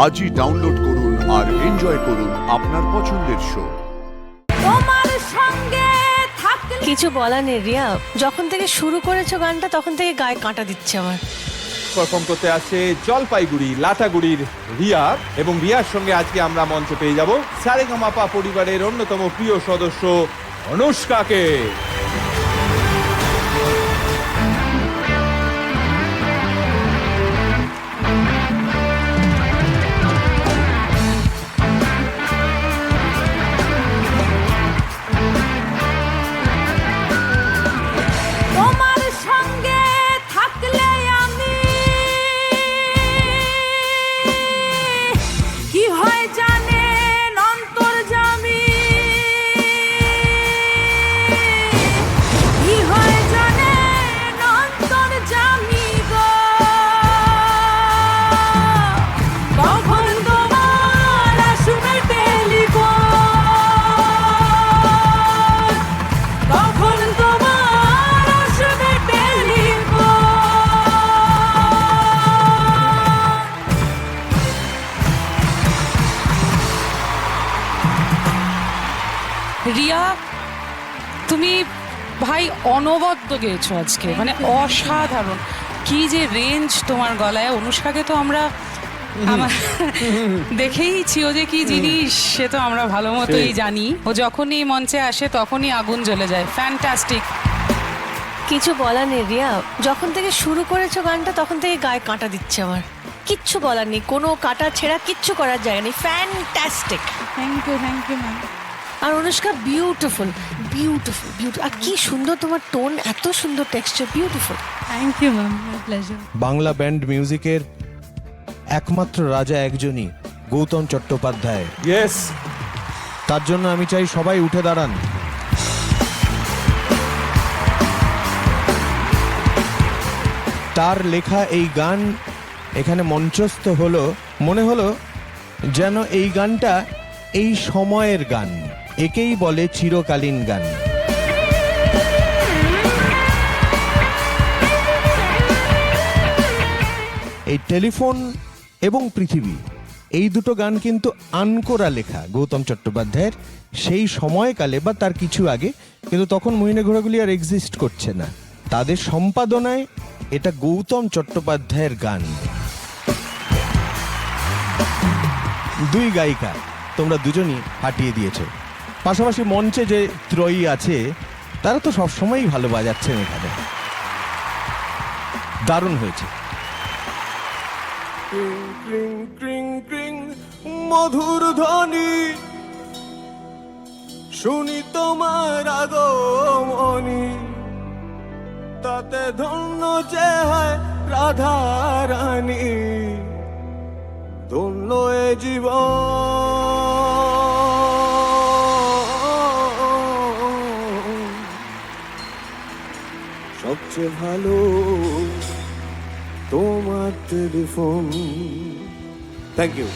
আজই ডাউনলোড করুন আর এনজয় করুন আপনার পছন্দের শো। তোমার সঙ্গে থাকলে কিছু বলার নেই রিয়া, যখন থেকে শুরু করেছো গানটা তখন থেকে গায়ে কাঁটা দিচ্ছে আমার। পারফর্ম করতে আসছে জলপাইগুড়ি লাটাগুড়ির রিয়া, এবং রিয়ার সঙ্গে আজকে আমরা মঞ্চে পেয়ে যাব সারেগামাপা পরিবারের অন্যতম প্রিয় সদস্য অনুষ্কাকে। তোমার সঙ্গে থাকলে আমি কি হয় জানেন অন্তর্যামী, কি হয় জানেন অন্তর্যামী গো, কখন তোমার আসবে টেলিফোন, কখন তোমার আসবে টেলিফোন। রিয়া, তুমি ভাই অনবদ্য গেয়েছো আজকে, মানে অসাধারণ। কি যে রেঞ্জ তোমার গলায়। অনুষ্কাকে তো আমরা আমার দেখেইছি ও যে কি জিনিস, সে তো আমরা ভালো মতোই জানি। ও যখনই মঞ্চে আসে তখনই আগুন জ্বলে যায়। ফ্যান্টাস্টিক। কিছু বলার নেই রিয়া, যখন থেকে শুরু করেছো গানটা তখন থেকে গায়ে কাঁটা দিচ্ছে আমার। কিচ্ছু বলার নেই, কোনো কাটা ছেঁড়া কিচ্ছু করার জায়গা নেই। ফ্যান্টাস্টিক। Thank you ma'am. আর অনুষ্কা বিউটিফুল বিউটিফুল বিউটিফুল। আর কি সুন্দর তোমার টোন, এত সুন্দর texture, beautiful. Thank you ma'am, my pleasure. Bangla band মিউজিকের একমাত্র রাজা একজনই, গৌতম চট্টোপাধ্যায়। ইয়েস, তার জন্য আমি চাই সবাই উঠে দাঁড়ান। তার লেখা এই গান এখানে মঞ্চস্থ হলো, মনে হলো যেন এই গানটা এই সময়ের গান, একেই বলে চিরকালীন গান। এই টেলিফোন এবং পৃথিবী, এই দুটো গান কিন্তু আনকোরা লেখা গৌতম চট্টোপাধ্যায়ের সেই সময়কালে বা তার কিছু আগে, কিন্তু তখন মহিনে ঘোড়াগুলি আর এক্সিস্ট করছে না। তাদের সম্পাদনায় এটা গৌতম চট্টোপাধ্যায়ের গান। দুই গায়িকা তোমরা দুজনই হাঁটিয়ে দিয়েছো। পাশাপাশি মঞ্চে যে ত্রয়ী আছে তারা তো সবসময়ই ভালো বাজাচ্ছেন, এখানে দারুণ হয়েছে। ক্রিং ক্রিং ক্রিং ক্রিং মধুর ধ্বনি শুনি তোমার আগমনী, তাতে ধন্য যে হয় রাধা রানী, ধন্য এ জীবন, সবচেয়ে ভালো তোমার টেলিফোন। Thank you.